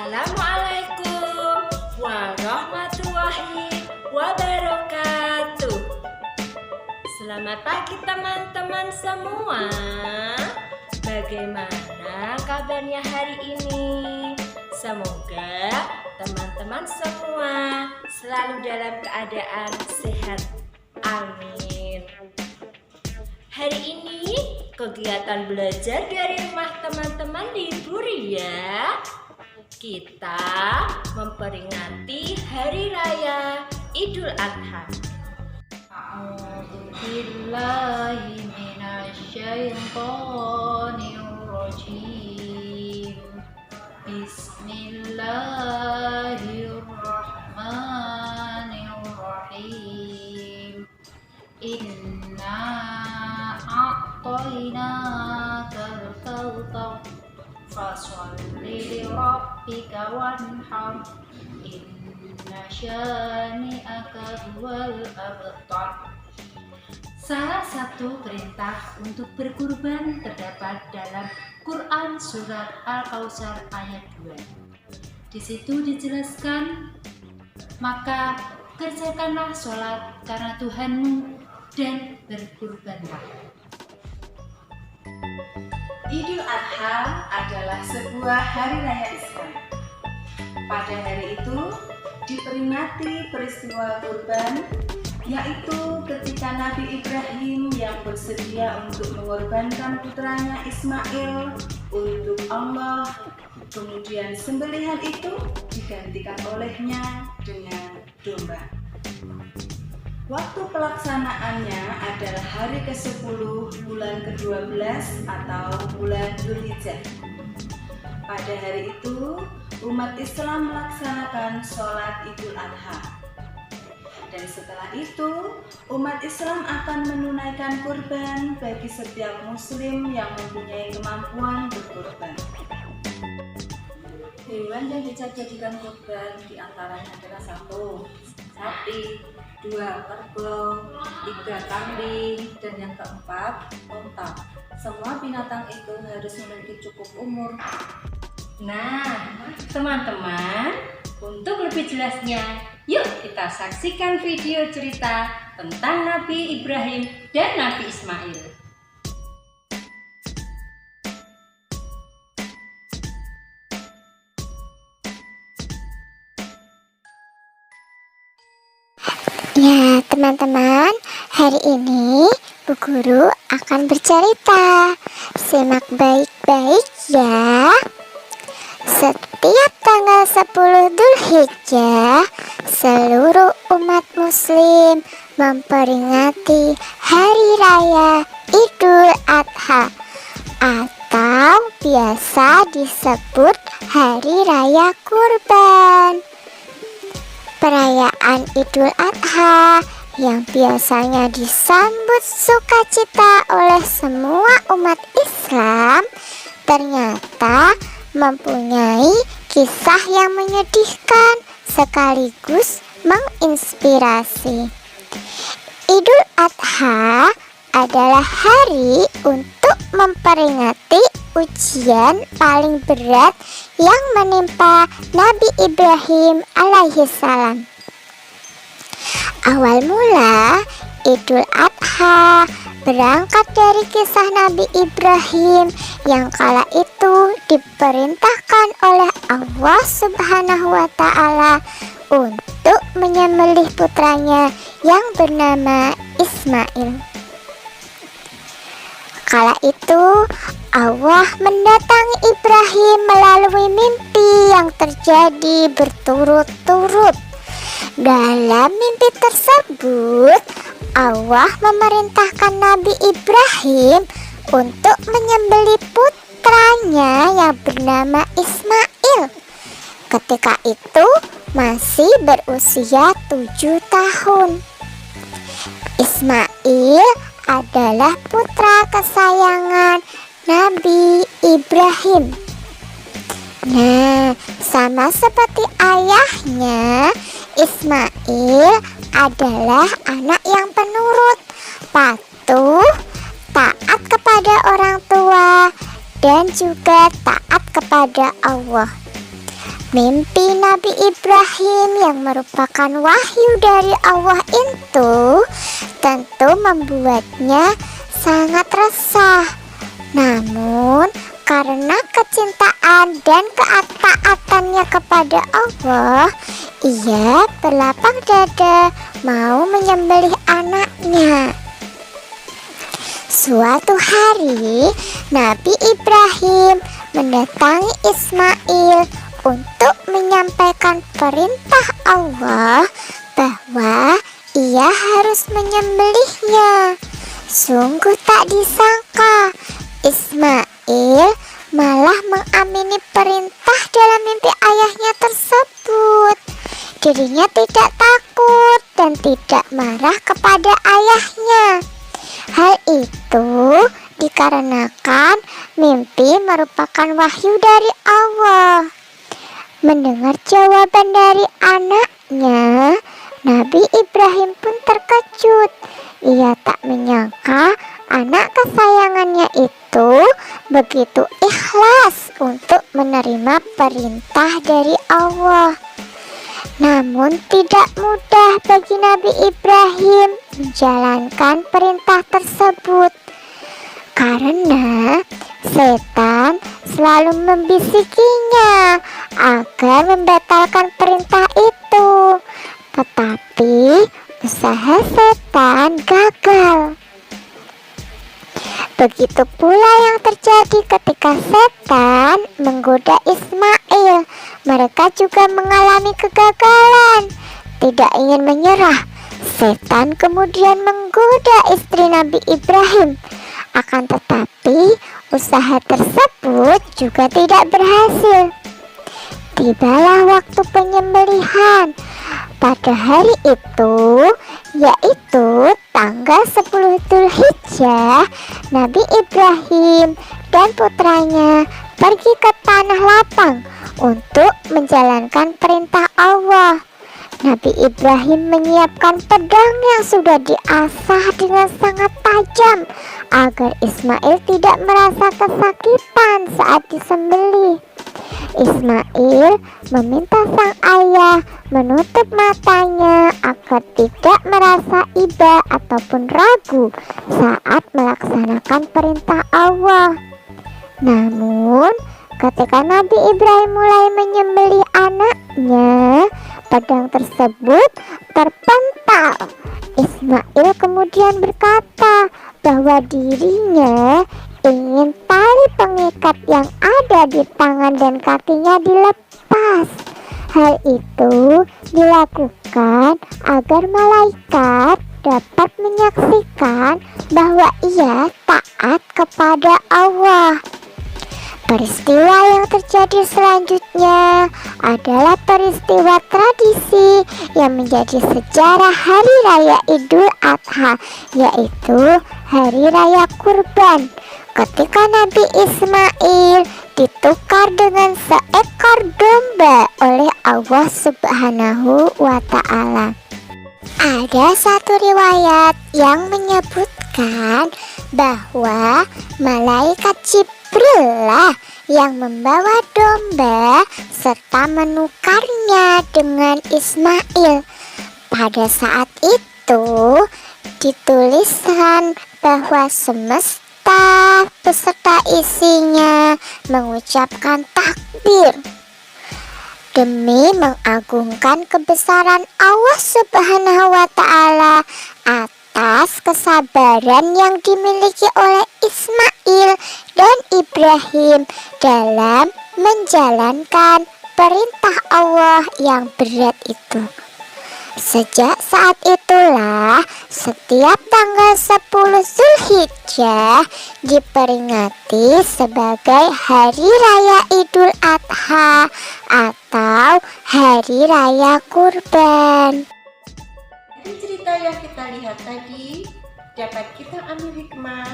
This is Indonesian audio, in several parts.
Assalamualaikum warahmatullahi wabarakatuh. Selamat pagi teman-teman semua. Bagaimana kabarnya hari ini? Semoga teman-teman semua selalu dalam keadaan sehat. Amin. Hari ini kegiatan belajar dari rumah teman-teman libur ya. Kita memperingati Hari Raya Idul Adha. A'udzubillahi minasyaitonirrajim. Bismillahirrahmanirrahim. Inna a'tainakal kautsar fasholli lirabbika wanhar. Inna syani'aka huwal abtar. Salah satu perintah untuk berkurban terdapat dalam Quran surat Al-Kautsar ayat 2. Di situ dijelaskan, maka kerjakanlah sholat karena Tuhanmu dan berkurbanlah. Idul Adha adalah sebuah hari raya Islam. Pada hari itu diperingati peristiwa kurban, yaitu ketika Nabi Ibrahim yang bersedia untuk mengorbankan putranya Ismail untuk Allah, kemudian sembelihan itu digantikan olehnya dengan domba. Waktu pelaksanaannya adalah hari ke-10 bulan ke-12 atau bulan Dzulhijjah. Pada hari itu, umat Islam melaksanakan sholat Idul Adha. Dan setelah itu, umat Islam akan menunaikan kurban bagi setiap muslim yang mempunyai kemampuan berkurban. Hewan yang bisa dijadikan kurban diantaranya adalah 1. Sapi, 2. Kerbau, 3. Kambing, dan yang keempat unta. Semua binatang itu harus memiliki cukup umur. Nah, teman-teman, untuk lebih jelasnya, yuk kita saksikan video cerita tentang Nabi Ibrahim dan Nabi Ismail. Ya, teman-teman, hari ini Bu Guru akan bercerita. Simak baik-baik ya. Setiap tanggal 10 Dzulhijjah, seluruh umat muslim memperingati Hari Raya Idul Adha atau biasa disebut Hari Raya Kurban. Perayaan Idul Adha yang biasanya disambut sukacita oleh semua umat Islam ternyata mempunyai kisah yang menyedihkan sekaligus menginspirasi. Idul Adha adalah hari untuk memperingati ujian paling berat yang menimpa Nabi Ibrahim alaihissalam. Awal mula Idul Adha berangkat dari kisah Nabi Ibrahim yang kala itu diperintahkan oleh Allah Subhanahu wa Ta'ala untuk menyembelih putranya yang bernama Ismail. Kala itu Allah mendatangi Ibrahim melalui mimpi yang terjadi berturut-turut. Dalam mimpi tersebut, Allah memerintahkan Nabi Ibrahim untuk menyembelih putranya yang bernama Ismail. Ketika itu masih berusia 7 tahun. Ismail adalah putra kesayangan Nabi Ibrahim. Nah, sama seperti ayahnya, Ismail adalah anak yang penurut, patuh, taat kepada orang tua, dan juga taat kepada Allah. Mimpi Nabi Ibrahim yang merupakan wahyu dari Allah itu tentu membuatnya sangat resah. Namun karena kecintaan dan ketaatannya kepada Allah, ia berlapang dada mau menyembelih anaknya. Suatu hari, Nabi Ibrahim mendatangi Ismail untuk menyampaikan perintah Allah bahwa ia harus menyembelihnya. Sungguh tak disangka, Ismail malah mengamini perintah dalam mimpi ayahnya tersebut. Dirinya tidak takut dan tidak marah kepada ayahnya. Hal itu dikarenakan mimpi merupakan wahyu dari Allah. Mendengar jawaban dari anaknya, Nabi Ibrahim pun terkejut. Ia tak menyangka anak kesayangannya itu begitu ikhlas untuk menerima perintah dari Allah. Namun tidak mudah bagi Nabi Ibrahim menjalankan perintah tersebut, karena setan selalu membisikinya agar membatalkan perintah itu. Tetapi usaha setan gagal. Begitu pula yang terjadi ketika setan menggoda Ismail. Mereka juga mengalami kegagalan. Tidak ingin menyerah, setan kemudian menggoda istri Nabi Ibrahim. Akan tetapi usaha tersebut juga tidak berhasil. Tibalah waktu penyembelihan. Pada hari itu, yaitu tanggal 10 Dzulhijjah, Nabi Ibrahim dan putranya pergi ke tanah lapang untuk menjalankan perintah Allah. Nabi Ibrahim menyiapkan pedang yang sudah diasah dengan sangat tajam agar Ismail tidak merasa kesakitan saat disembelih. Ismail meminta sang ayah menutup matanya agar tidak merasa iba ataupun ragu saat melaksanakan perintah Allah. Namun ketika Nabi Ibrahim mulai menyembelih anaknya, pedang tersebut terpental. Ismail kemudian berkata bahwa dirinya ingin tali pengikat yang ada di tangan dan kakinya dilepas. Hal itu dilakukan agar malaikat dapat menyaksikan bahwa ia taat kepada Allah. Peristiwa yang terjadi selanjutnya adalah peristiwa tradisi yang menjadi sejarah Hari Raya Idul Adha, yaitu Hari Raya Kurban. Ketika Nabi Ismail ditukar dengan seekor domba oleh Allah Subhanahu wa Ta'ala. Ada satu riwayat yang menyebutkan bahwa malaikat Jibril lah yang membawa domba serta menukarnya dengan Ismail. Pada saat itu dituliskan bahwa semesta beserta isinya mengucapkan takbir demi mengagungkan kebesaran Allah Subhanahu wa Ta'ala atas kesabaran yang dimiliki oleh Ismail dan Ibrahim dalam menjalankan perintah Allah yang berat itu. Sejak saat itulah setiap tanggal 10 Dzulhijjah diperingati sebagai Hari Raya Idul Adha atau Hari Raya Kurban. Dari cerita yang kita lihat tadi, dapat kita ambil hikmah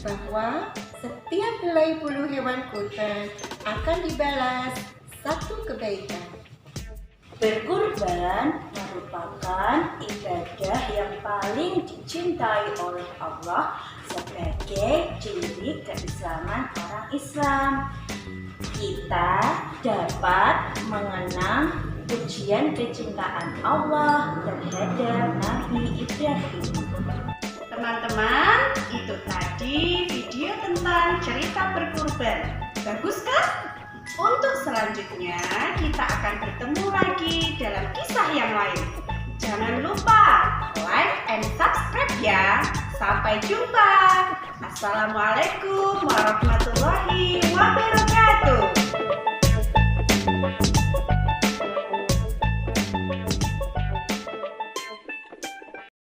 bahwa setiap helai bulu hewan kurban akan dibalas satu kebaikan. Berkurban merupakan ibadah yang paling dicintai oleh Allah sebagai ciri keislaman orang Islam. Kita dapat mengenang pujian kecintaan Allah terhadap Nabi Ibrahim. Teman-teman, itu tadi video tentang cerita berkurban. Bagus kan? Untuk selanjutnya kita akan bertemu lagi dalam kisah yang lain. Jangan lupa like and subscribe ya. Sampai jumpa. Assalamualaikum warahmatullahi wabarakatuh.